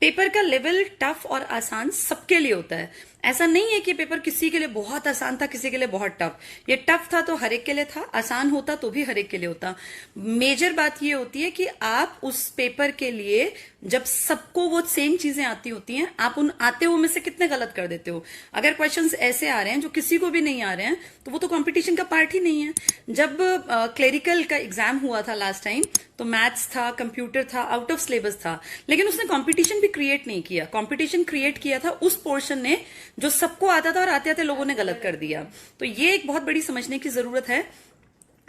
Paper का level tough और आसान सबके लिए होता है। ऐसा नहीं है कि पेपर किसी के लिए बहुत आसान था, किसी के लिए बहुत टफ। ये टफ था तो हर एक के लिए था, आसान होता तो भी हर एक के लिए होता। मेजर बात ये होती है कि आप उस पेपर के लिए जब सबको वो सेम चीजें आती होती हैं, आप उन आते हुए में से कितने गलत कर देते हो। अगर क्वेश्चंस ऐसे आ रहे हैं जो किसी को भी नहीं आ रहे हैं तो वो तो कंपटीशन का पार्ट ही नहीं है। जब क्लेरिकल का एग्जाम हुआ था लास्ट टाइम, तो मैथ्स था, कंप्यूटर था, आउट ऑफ सिलेबस था, लेकिन उसने कंपटीशन भी क्रिएट नहीं किया। कंपटीशन क्रिएट किया था उस पोर्शन ने जो सबको आता था और आते आते लोगों ने गलत कर दिया। तो ये एक बहुत बड़ी समझने की जरूरत है।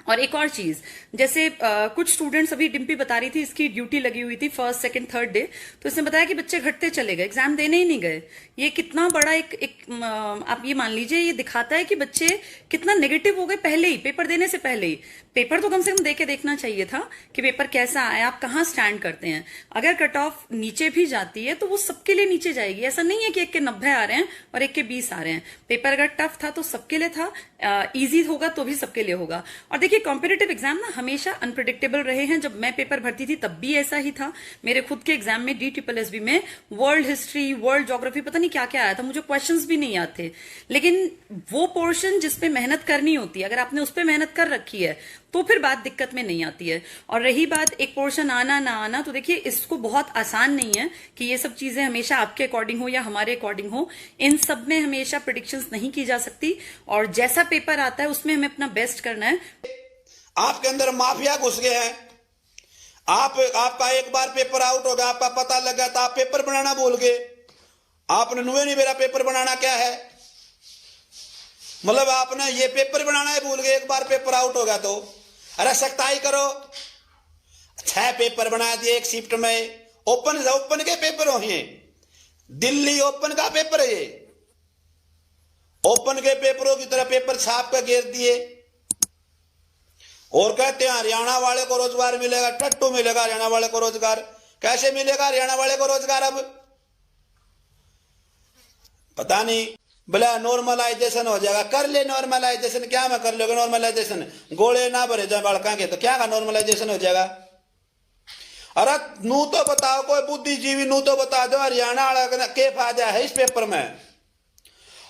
और एक और चीज, जैसे कुछ स्टूडेंट्स, अभी डिम्पी बता रही थी, इसकी ड्यूटी लगी हुई थी फर्स्ट सेकंड थर्ड डे, तो इसने बताया कि बच्चे घटते चले गए, एग्जाम देने ही नहीं गए। ये कितना बड़ा आप ये मान लीजिए, ये दिखाता है कि बच्चे कितना नेगेटिव हो गए पहले ही, पेपर देने से पहले ही। पेपर तो कम से कम देके देखना चाहिए था कि पेपर कैसा आया, आप कहाँ स्टैंड करते हैं। अगर कट ऑफ नीचे भी जाती है तो वो सबके लिए नीचे जाएगी। ऐसा नहीं है कि एक के 90 आ रहे हैं और एक के 20 आ रहे हैं। पेपर अगर टफ था तो सबके लिए था, इजी होगा तो भी सबके लिए होगा। और देखिए, कॉम्पिटिटिव एग्जाम ना हमेशा अनप्रिडिक्टेबल रहे हैं। जब मैं पेपर भरती थी तब भी ऐसा ही था। मेरे खुद के एग्जाम में DSSB में वर्ल्ड हिस्ट्री, वर्ल्ड ज्योग्राफी, पता नहीं क्या क्या आया था, मुझे क्वेश्चंस भी नहीं याद थे। लेकिन वो पोर्शन जिसपे मेहनत करनी होती है, अगर आपने उस पर मेहनत कर रखी है तो फिर बात दिक्कत में नहीं आती है। और रही बात एक पोर्शन आना ना आना, तो देखिए इसको बहुत आसान नहीं है कि ये सब चीजें हमेशा आपके अकॉर्डिंग हो या हमारे अकॉर्डिंग हो। इन सब में हमेशा प्रेडिक्शंस नहीं की जा सकती, और जैसा पेपर आता है उसमें हमें अपना बेस्ट करना है। आपके अंदर माफिया घुस गए हैं। आपका एक बार पेपर आउट हो गया, आपका पता लग गया, तो आप पेपर बनाना भूल गए। आपने नुए नहीं, मेरा पेपर बनाना क्या है, मतलब आपने ये पेपर बनाना ही भूल गए। एक बार पेपर आउट हो गया तो अरे सख्ताई करो। 6 पेपर बना दिए एक शिफ्ट में। ओपन के पेपर हो, दिल्ली ओपन का पेपर है ये। ओपन के पेपरों की तरह पेपर छाप कर घेर दिए, और कहते हैं हरियाणा वाले को रोजगार मिलेगा। टट्टू मिलेगा हरियाणा वाले को रोजगार? कैसे मिलेगा हरियाणा वाले को रोजगार? अब पता नहीं, बोला नॉर्मलाइजेशन हो जाएगा। कर ले नॉर्मलाइजेशन, क्या मैं कर लोगे नॉर्मलाइजेशन? गोले ना भरे जाए बालका के तो क्या का नॉर्मलाइजेशन हो जाएगा? अरे नू तो बताओ, कोई बुद्धिजीवी नू तो बता दो, हरियाणा वाला के फायदा है इस पेपर में?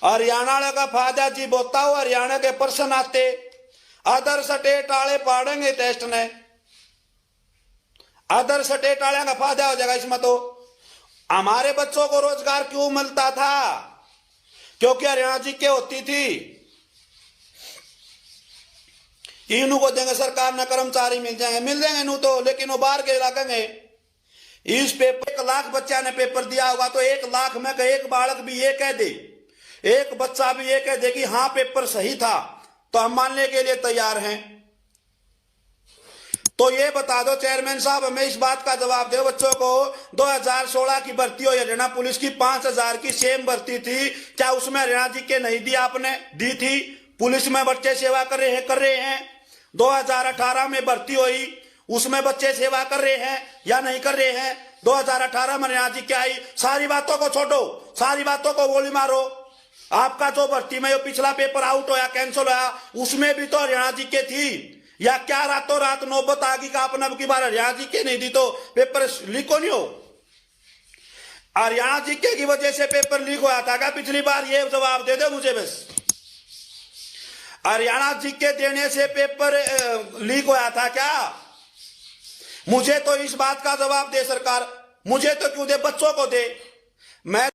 हरियाणा वाला का फायदा जी बताओ। हरियाणा के पर्सन आते, अदर स्टेट वाले पढ़ेंगे टेस्ट ने, अदर स्टेट वाले का फायदा हो जाएगा इसमें। तो हमारे बच्चों को रोजगार क्यों मिलता था? क्योंकि हरियाणा जी के होती थी। इनू को देंगे सरकार ने, कर्मचारी मिल जाएंगे नू तो, लेकिन वो बाहर के इलाके में इस पेपर 1 लाख बच्चा ने पेपर दिया होगा, तो 1 लाख में एक बालक भी ये कह दे, एक बच्चा भी ये कह दे कि हाँ पेपर सही था, तो हम मानने के लिए तैयार हैं। तो ये बता दो चेयरमैन साहब, हमें इस बात का जवाब दो। बच्चों को 2016 की भर्ती हो, हरियाणा पुलिस की 5000 की सेम भर्ती थी, क्या उसमें हरियाणा जी के नहीं दी? आपने दी थी। पुलिस में बच्चे सेवा कर रहे हैं। 2018 में भर्ती हुई, उसमें बच्चे सेवा कर रहे हैं या नहीं कर रहे हैं? 2018 में हरियाणा जी क्या आई? सारी बातों को छोड़ो, सारी बातों को गोली मारो। आपका जो भर्ती में पिछला पेपर आउट होया, कैंसिल होया, उसमें भी तो हरियाणा जी के थी। या क्या रातों रात नौबत आ गई का आपने अब की बार हरियाणा जी के नहीं दी तो पेपर लीक हो नहीं हो? हरियाणा जी के की वजह से पेपर लीक होया था क्या पिछली बार? ये जवाब दे दो मुझे बस। हरियाणा जी के देने से पेपर लीक होया था क्या? मुझे तो इस बात का जवाब दे सरकार, मुझे तो क्यों दे, बच्चों को दे। मैं